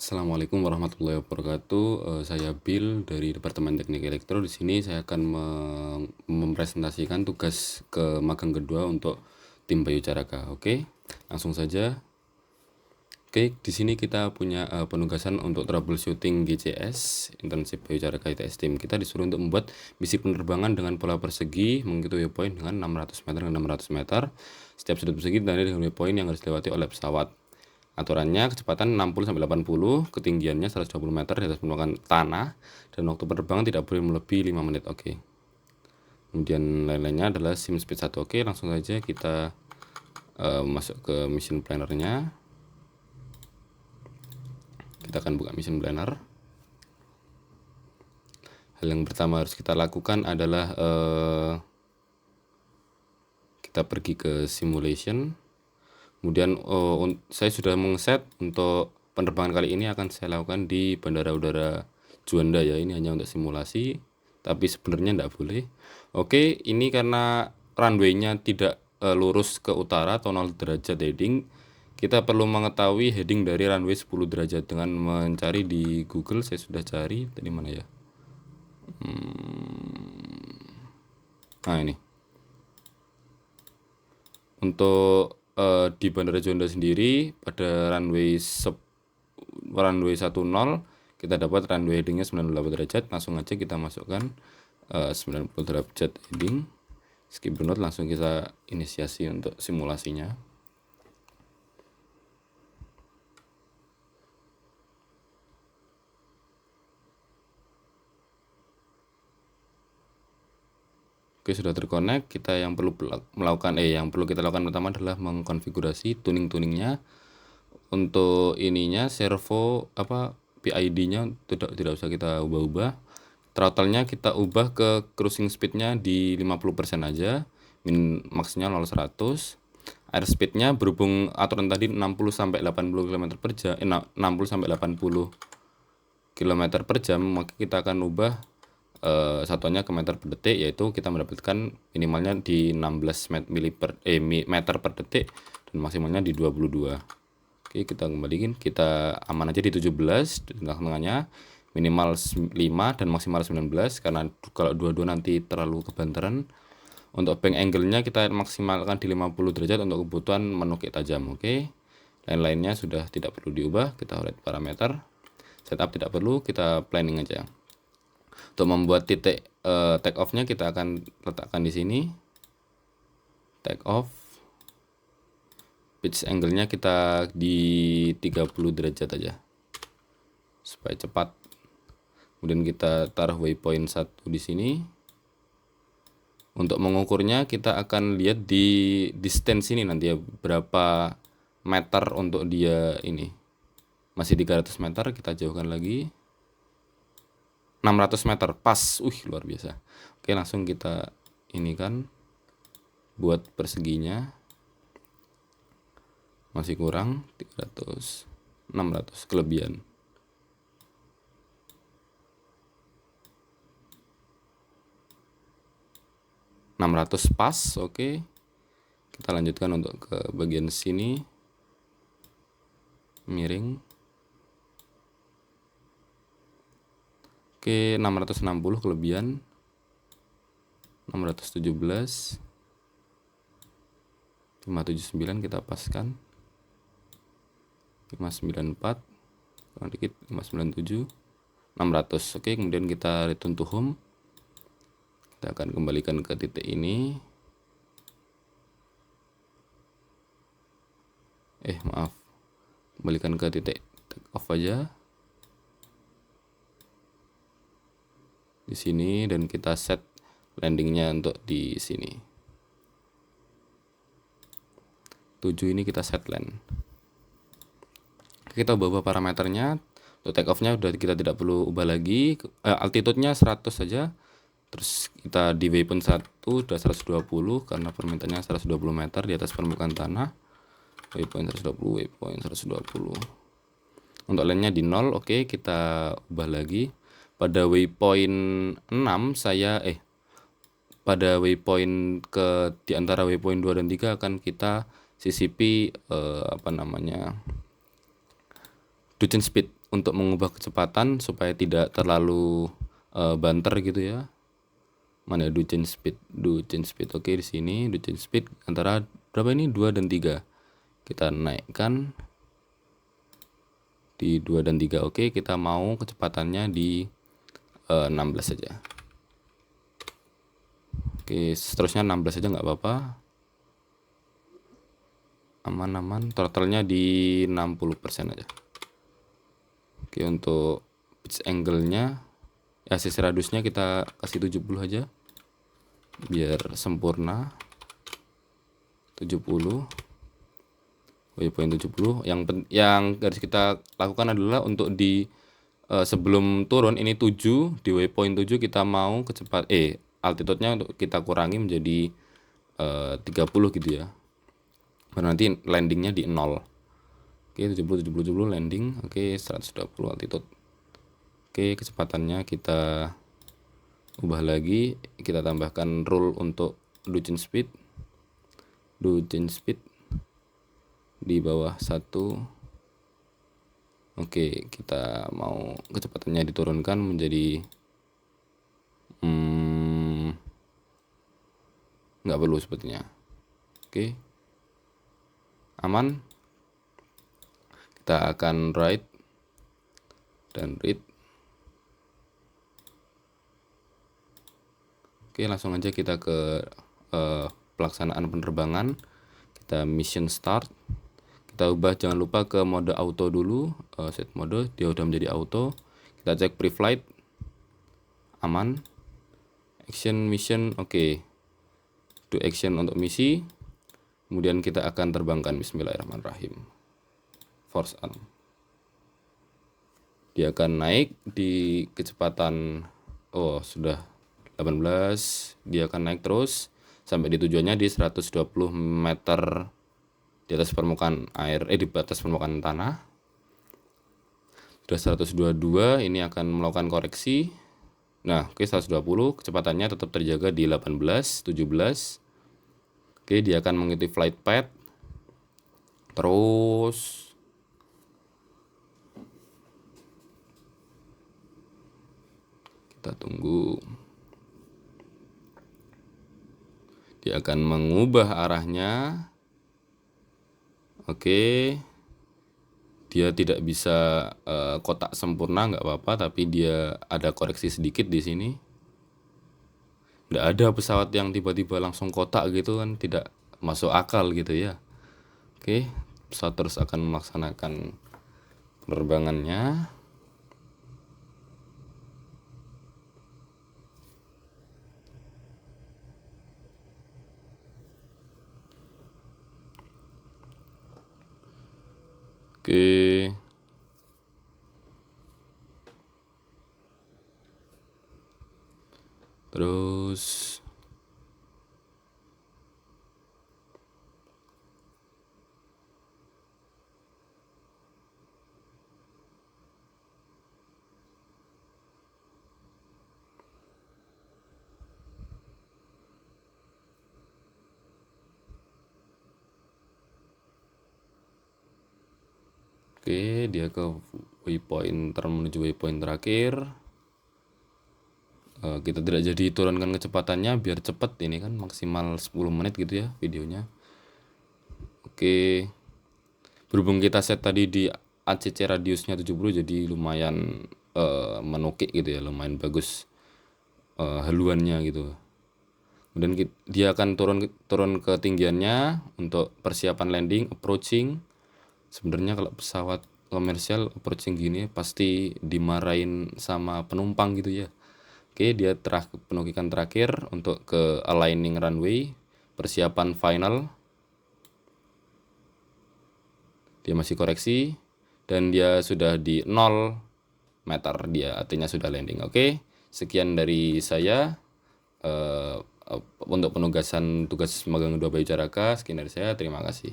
Assalamualaikum warahmatullahi wabarakatuh. Saya Bill dari Departemen Teknik Elektro. Di sini saya akan mempresentasikan tugas ke magang kedua untuk tim Bayu Caraka. Oke, langsung saja. Oke, di sini kita punya penugasan untuk troubleshooting GCS internship Bayu Caraka ITS Team. Kita disuruh untuk membuat misi penerbangan dengan pola persegi mengikuti waypoint dengan 600 meter dan 600 meter. Setiap sudut persegi ditandai dengan waypoint yang harus dilewati oleh pesawat. Aturannya kecepatan 60-80, ketinggiannya 120 meter di atas permukaan tanah, dan waktu penerbangan tidak boleh melebihi 5 menit. Oke. Kemudian lain-lainnya adalah sim speed 1. Oke, langsung saja kita masuk ke mission planner-nya. Kita akan buka mission planner. Hal yang pertama harus kita lakukan adalah kita pergi ke simulation. Kemudian saya sudah mengset untuk penerbangan kali ini akan saya lakukan di Bandara Udara Juanda ya. Ini hanya untuk simulasi, tapi sebenarnya tidak boleh. Oke, ini karena runway-nya tidak lurus ke utara atau 0 derajat heading. Kita perlu mengetahui heading dari runway 10 derajat dengan mencari di Google. Saya sudah cari, tadi mana ya? Nah ini. Untuk di Bandara Juanda sendiri pada runway 10 kita dapat runway headingnya 98 derajat. Langsung aja kita masukkan 90 derajat heading, skip note, langsung kita inisiasi untuk simulasinya. Oke, sudah terkonek. Kita yang perlu kita lakukan pertama adalah mengkonfigurasi tuning-tuningnya. Untuk ininya servo PID-nya tidak usah kita ubah-ubah. Throttle-nya kita ubah ke cruising speed-nya di 50% aja, max-nya 0-100. Airspeed-nya berhubung aturan tadi 60-80 km per jam, 60-80 km per jam, maka kita akan ubah satuannya ke meter per detik, yaitu kita mendapatkan minimalnya di 16 meter per detik dan maksimalnya di 22. Oke, kita kembaliin, kita aman aja di 17 di tengah-tengahnya, minimal 5 dan maksimal 19 karena kalau dua-dua nanti terlalu kebantaran. Untuk bank angle-nya kita maksimalkan di 50 derajat untuk kebutuhan menukik tajam. Oke, lain-lainnya sudah tidak perlu diubah. Kita lihat parameter setup, tidak perlu, kita planning aja. Untuk membuat titik take off-nya kita akan letakkan di sini. Take off. Pitch angle-nya kita di 30 derajat aja supaya cepat. Kemudian kita taruh waypoint 1 di sini. Untuk mengukurnya kita akan lihat di distance ini nanti ya, berapa meter untuk dia ini. Masih 300 meter, kita jauhkan lagi. 600 meter, pas. Luar biasa. Oke, langsung kita ini kan buat perseginya. Masih kurang 300, 600 kelebihan. Pas, oke. Kita lanjutkan untuk ke bagian sini. Miring. Oke, 660 kelebihan. 617. 579 kita paskan. 594. Kurang dikit 597. 600. Oke, kemudian kita return to home. Kita akan kembalikan ke titik ini. Maaf. Kembalikan ke titik take off aja. Di sini, dan kita set landingnya untuk di sini. 7 ini kita set land. Kita ubah parameternya. Untuk take off-nya udah kita tidak perlu ubah lagi. Altitude-nya 100 saja. Terus kita di waypoint 1 udah 120 karena permintaannya 120 meter di atas permukaan tanah. Waypoint 120, waypoint 120. Untuk lainnya di 0, oke, kita ubah lagi. Pada waypoint 6 pada waypoint di antara waypoint 2 dan 3 akan kita CCP Duchen speed untuk mengubah kecepatan supaya tidak terlalu banter gitu ya. Mana do change speed. Oke, di sini do change speed antara berapa ini? 2 dan 3. Kita naikkan di 2 dan 3. Oke, kita mau kecepatannya di 16 saja. Oke, seterusnya 16 saja nggak apa-apa. Aman. Totalnya di 60% aja. Oke, untuk pitch angle-nya ya, sisi radiusnya kita kasih 70 aja biar sempurna. 70 waypoint 70. Yang harus kita lakukan adalah untuk di sebelum turun ini 7, di waypoint 7 kita mau altitude-nya untuk kita kurangi menjadi 30 gitu ya. Karena nanti landingnya di 0. Oke, 70 landing. Oke, 120 altitude. Oke, kecepatannya kita ubah lagi, kita tambahkan rule untuk do change speed di bawah 1. Oke, kita mau kecepatannya diturunkan menjadi nggak perlu sepertinya. Oke, aman. Kita akan write dan read. Oke, langsung aja kita ke pelaksanaan penerbangan. Kita mission start. Kita ubah, jangan lupa ke mode auto dulu, set mode, dia udah menjadi auto. Kita cek pre-flight, aman. Action mission, oke. Do action untuk misi. Kemudian kita akan terbangkan. Bismillahirrahmanirrahim. Force on. Dia akan naik di kecepatan sudah 18. Dia akan naik terus sampai di tujuannya di 120 meter di atas permukaan air, di atas permukaan tanah. Sudah 122, ini akan melakukan koreksi. Nah, oke, 120, kecepatannya tetap terjaga di 18, 17. Oke, dia akan mengikuti flight path. Terus kita tunggu. Dia akan mengubah arahnya. Oke, dia tidak bisa kotak sempurna, nggak apa-apa, tapi dia ada koreksi sedikit di sini. Nggak ada pesawat yang tiba-tiba langsung kotak gitu kan, tidak masuk akal gitu ya. Oke, pesawat terus akan melaksanakan penerbangannya. Oke. Terus oke, dia ke waypoint menuju waypoint terakhir. Kita tidak jadi turunkan kecepatannya biar cepet, ini kan maksimal 10 menit gitu ya videonya. Oke, berhubung kita set tadi di ACC radiusnya 70, jadi lumayan menukik gitu ya, lumayan bagus haluannya gitu. Kemudian dia akan turun ketinggiannya untuk persiapan landing, approaching. Sebenarnya kalau pesawat komersial approaching gini pasti dimarahin sama penumpang gitu ya. Oke, dia penukikan terakhir untuk ke aligning runway, persiapan final. Dia masih koreksi dan dia sudah di 0 meter, dia artinya sudah landing. Oke, sekian dari saya untuk penugasan tugas magang 2 Bayu Caraka. Sekian dari saya, terima kasih.